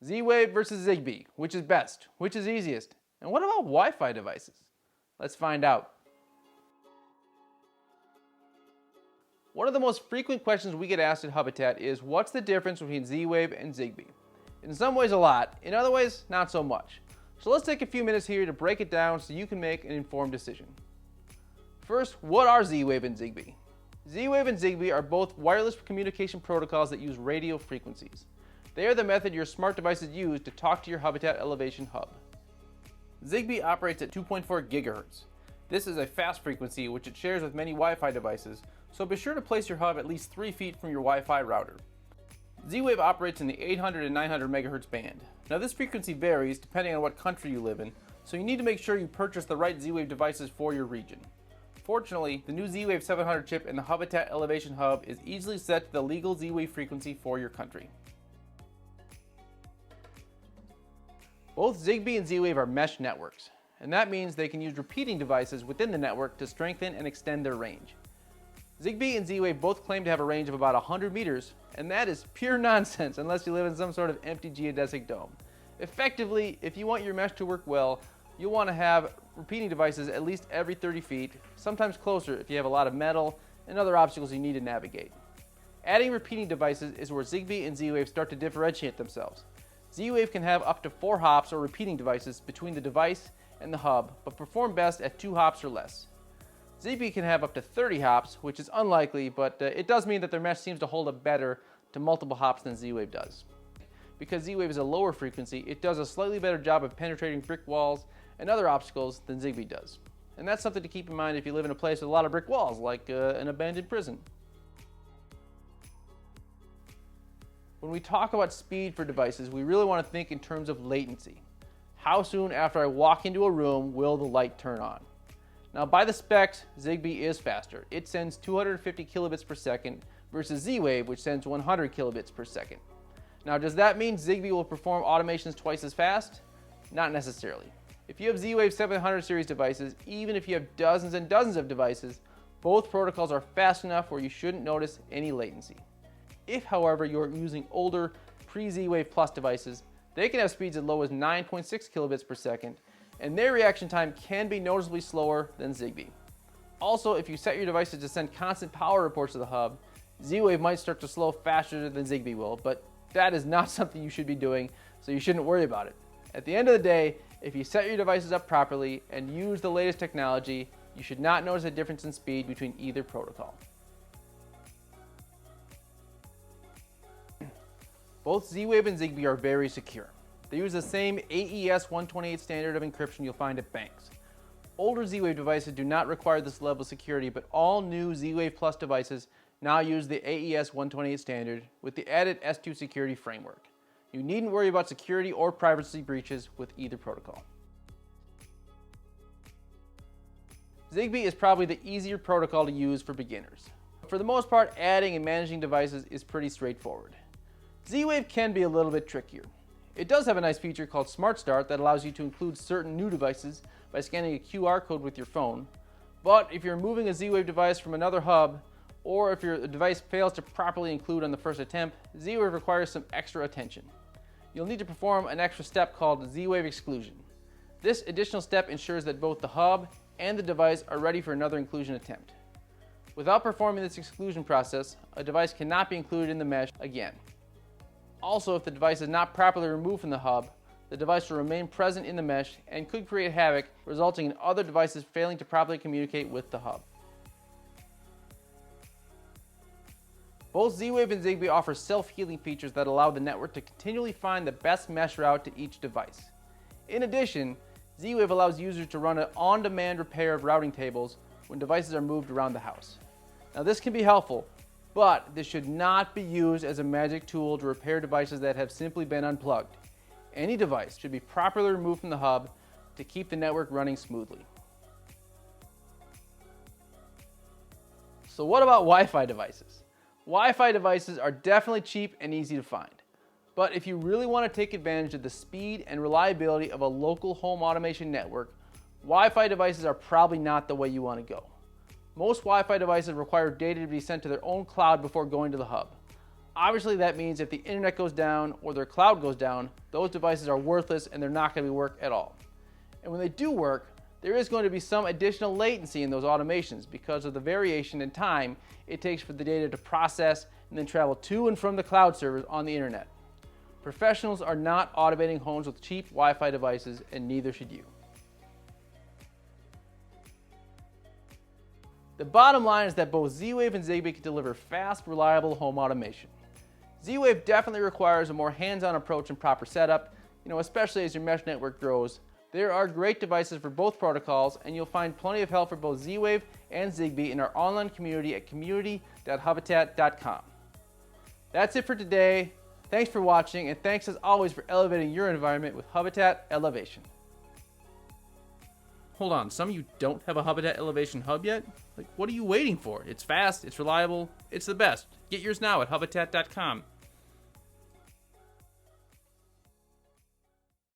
Z-Wave versus Zigbee. Which is best? Which is easiest? And what about Wi-Fi devices? Let's find out. One of the most frequent questions we get asked at Hubitat is, what's the difference between Z-Wave and Zigbee? In some ways a lot, in other ways not so much. So let's take a few minutes here to break it down so you can make an informed decision. First, what are Z-Wave and Zigbee? Z-Wave and Zigbee are both wireless communication protocols that use radio frequencies. They are the method your smart devices use to talk to your Hubitat Elevation hub. Zigbee operates at 2.4 GHz. This is a fast frequency which it shares with many Wi-Fi devices, so be sure to place your hub at least 3 feet from your Wi-Fi router. Z-Wave operates in the 800 and 900 MHz band. Now this frequency varies depending on what country you live in, so you need to make sure you purchase the right Z-Wave devices for your region. Fortunately, the new Z-Wave 700 chip in the Hubitat Elevation hub is easily set to the legal Z-Wave frequency for your country. Both Zigbee and Z-Wave are mesh networks, and that means they can use repeating devices within the network to strengthen and extend their range. Zigbee and Z-Wave both claim to have a range of about 100 meters, and that is pure nonsense unless you live in some sort of empty geodesic dome. Effectively, if you want your mesh to work well, you'll want to have repeating devices at least every 30 feet, sometimes closer if you have a lot of metal and other obstacles you need to navigate. Adding repeating devices is where Zigbee and Z-Wave start to differentiate themselves. Z-Wave can have up to 4 hops or repeating devices between the device and the hub, but perform best at 2 hops or less. Zigbee can have up to 30 hops, which is unlikely, but it does mean that their mesh seems to hold up better to multiple hops than Z-Wave does. Because Z-Wave is a lower frequency, it does a slightly better job of penetrating brick walls and other obstacles than Zigbee does. And that's something to keep in mind if you live in a place with a lot of brick walls, like an abandoned prison. When we talk about speed for devices, we really want to think in terms of latency. How soon after I walk into a room will the light turn on? Now by the specs, Zigbee is faster. It sends 250 kilobits per second versus Z-Wave, which sends 100 kilobits per second. Now does that mean Zigbee will perform automations twice as fast? Not necessarily. If you have Z-Wave 700 series devices, even if you have dozens and dozens of devices, both protocols are fast enough where you shouldn't notice any latency. If, however, you're using older pre-Z-Wave Plus devices, they can have speeds as low as 9.6 kilobits per second, and their reaction time can be noticeably slower than Zigbee. Also, if you set your devices to send constant power reports to the hub, Z-Wave might start to slow faster than Zigbee will, but that is not something you should be doing, so you shouldn't worry about it. At the end of the day, if you set your devices up properly and use the latest technology, you should not notice a difference in speed between either protocol. Both Z-Wave and Zigbee are very secure. They use the same AES 128 standard of encryption you'll find at banks. Older Z-Wave devices do not require this level of security, but all new Z-Wave Plus devices now use the AES 128 standard with the added S2 security framework. You needn't worry about security or privacy breaches with either protocol. Zigbee is probably the easier protocol to use for beginners. For the most part, adding and managing devices is pretty straightforward. Z-Wave can be a little bit trickier. It does have a nice feature called Smart Start that allows you to include certain new devices by scanning a QR code with your phone. But if you're moving a Z-Wave device from another hub, or if your device fails to properly include on the first attempt, Z-Wave requires some extra attention. You'll need to perform an extra step called Z-Wave exclusion. This additional step ensures that both the hub and the device are ready for another inclusion attempt. Without performing this exclusion process, a device cannot be included in the mesh again. Also, if the device is not properly removed from the hub, the device will remain present in the mesh and could create havoc, resulting in other devices failing to properly communicate with the hub. Both Z-Wave and Zigbee offer self-healing features that allow the network to continually find the best mesh route to each device. In addition, Z-Wave allows users to run an on-demand repair of routing tables when devices are moved around the house. Now this can be helpful, but this should not be used as a magic tool to repair devices that have simply been unplugged. Any device should be properly removed from the hub to keep the network running smoothly. So what about Wi-Fi devices? Wi-Fi devices are definitely cheap and easy to find. But if you really want to take advantage of the speed and reliability of a local home automation network, Wi-Fi devices are probably not the way you want to go. Most Wi-Fi devices require data to be sent to their own cloud before going to the hub. Obviously that means if the internet goes down or their cloud goes down, those devices are worthless and they're not going to work at all. And when they do work, there is going to be some additional latency in those automations because of the variation in time it takes for the data to process and then travel to and from the cloud servers on the internet. Professionals are not automating homes with cheap Wi-Fi devices, and neither should you. The bottom line is that both Z-Wave and Zigbee can deliver fast, reliable home automation. Z-Wave definitely requires a more hands-on approach and proper setup, especially as your mesh network grows. There are great devices for both protocols, and you'll find plenty of help for both Z-Wave and Zigbee in our online community at community.hubitat.com. That's it for today. Thanks for watching, and thanks as always for elevating your environment with Hubitat Elevation. Hold on, some of you don't have a Hubitat Elevation hub yet? What are you waiting for? It's fast, it's reliable, it's the best. Get yours now at hubitat.com.